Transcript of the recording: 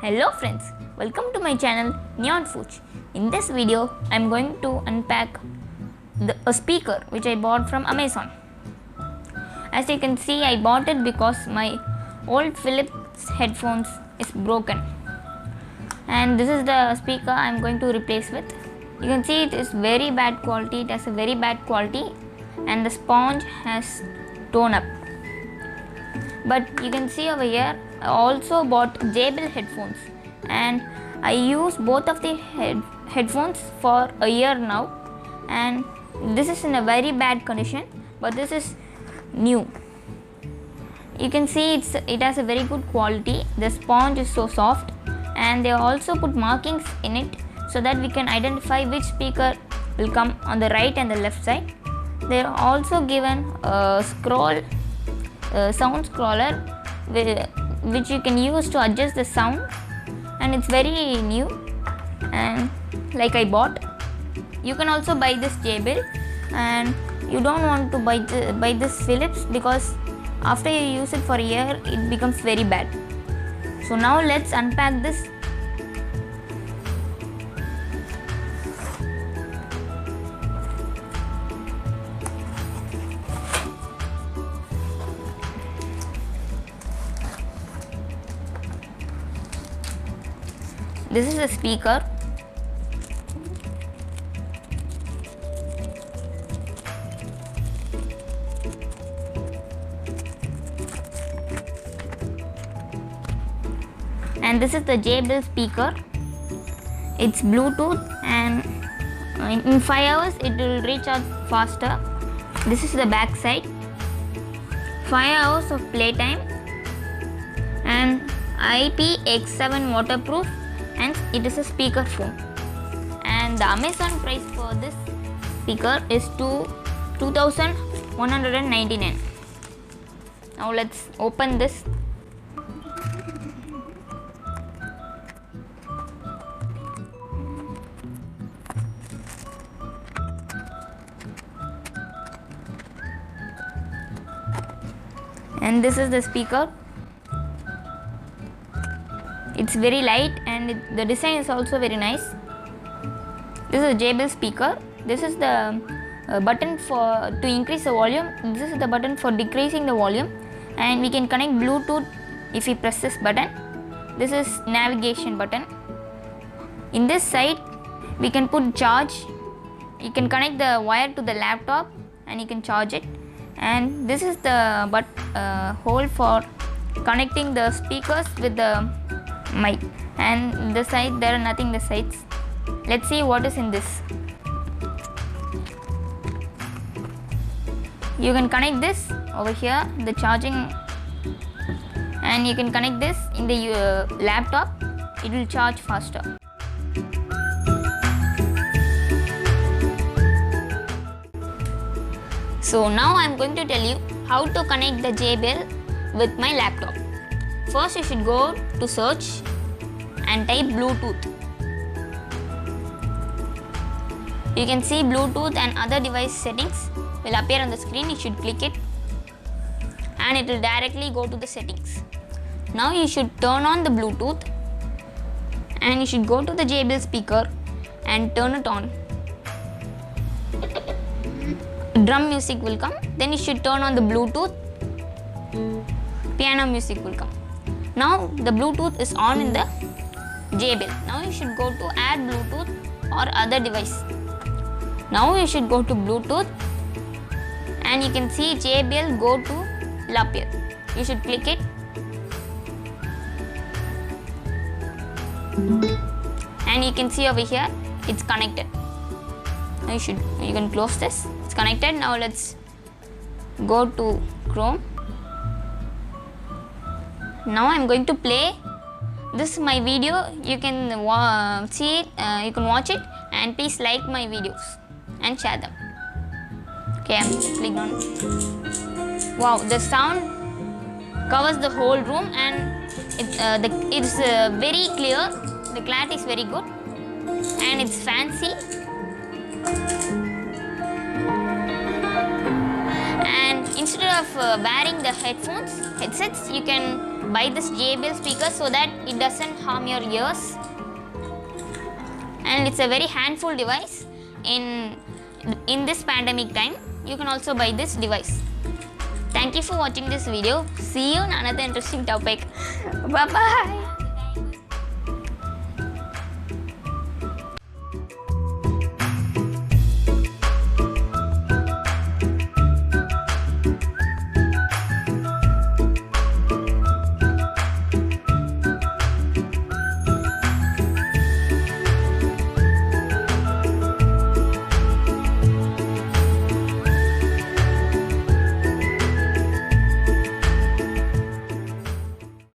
Hello friends, welcome to my channel Neon Fooch. In this video, I am going to unpack a speaker which I bought from Amazon. As you can see, I bought it because my old Philips headphones is broken. And this is the speaker I am going to replace with. You can see it is very bad quality, it has a very bad quality and the sponge has torn up. But you can see over here, I also bought Jbl headphones and I use both of the headphones for a year now, and this is in a very bad condition, but this is new. You can see it has a very good quality. The sponge is so soft and they also put markings in it so that we can identify which speaker will come on the right and the left side. They are also given a sound scroller which you can use to adjust the sound, and it's very new and like I bought. You can also buy this Jbl, and you don't want to buy this Philips because after you use it for a year it becomes very bad. So now let's unpack this. This is a speaker. And this is the Jbl speaker. It's Bluetooth and in 5 hours it will recharge faster. This is the back side. 5 hours of playtime and IPX7 waterproof, and it is a speaker phone. And the Amazon price for this speaker is $2,199. Now let's open this. And this is the speaker. It's very light and the design is also very nice. This is a Jbl speaker. This is the button to increase the volume. This is the button for decreasing the volume, and we can connect Bluetooth if we press this button. This is navigation button. In this side we can put charge. You can connect the wire to the laptop and you can charge it. And this is the hole for connecting the speakers with the mic, and the side there are nothing the sides. Let's see what is in this. You can connect this over here, the charging, and you can connect this in the laptop. It will charge faster. So now I am going to tell you how to connect the Jbl with my laptop. First you should go to search and type Bluetooth. You can see Bluetooth and other device settings will appear on the screen. You should click it and it will directly go to the settings. Now you should turn on the Bluetooth and you should go to the Jbl speaker and turn it on. Drum music will come. Then you should turn on the Bluetooth. Piano music will come. Now the Bluetooth is on in the Jbl. Now you should go to add Bluetooth or other device. Now you should go to Bluetooth and you can see Jbl Go2 will appear. You should click it and you can see over here it's connected. Now you can close this. It's connected. Now let's go to Chrome. Now I'm going to play this my video. You can see it, you can watch it, and please like my videos and share them. Okay, I'm clicking on it. Wow, the sound covers the whole room and it's very clear. The clarity is very good and it's fancy. And instead of wearing the headsets, you can buy this JBL speaker so that it doesn't harm your ears, and it's a very handful device in this pandemic time. You can also buy this device. Thank you for watching this video. See you on another interesting topic. Bye bye.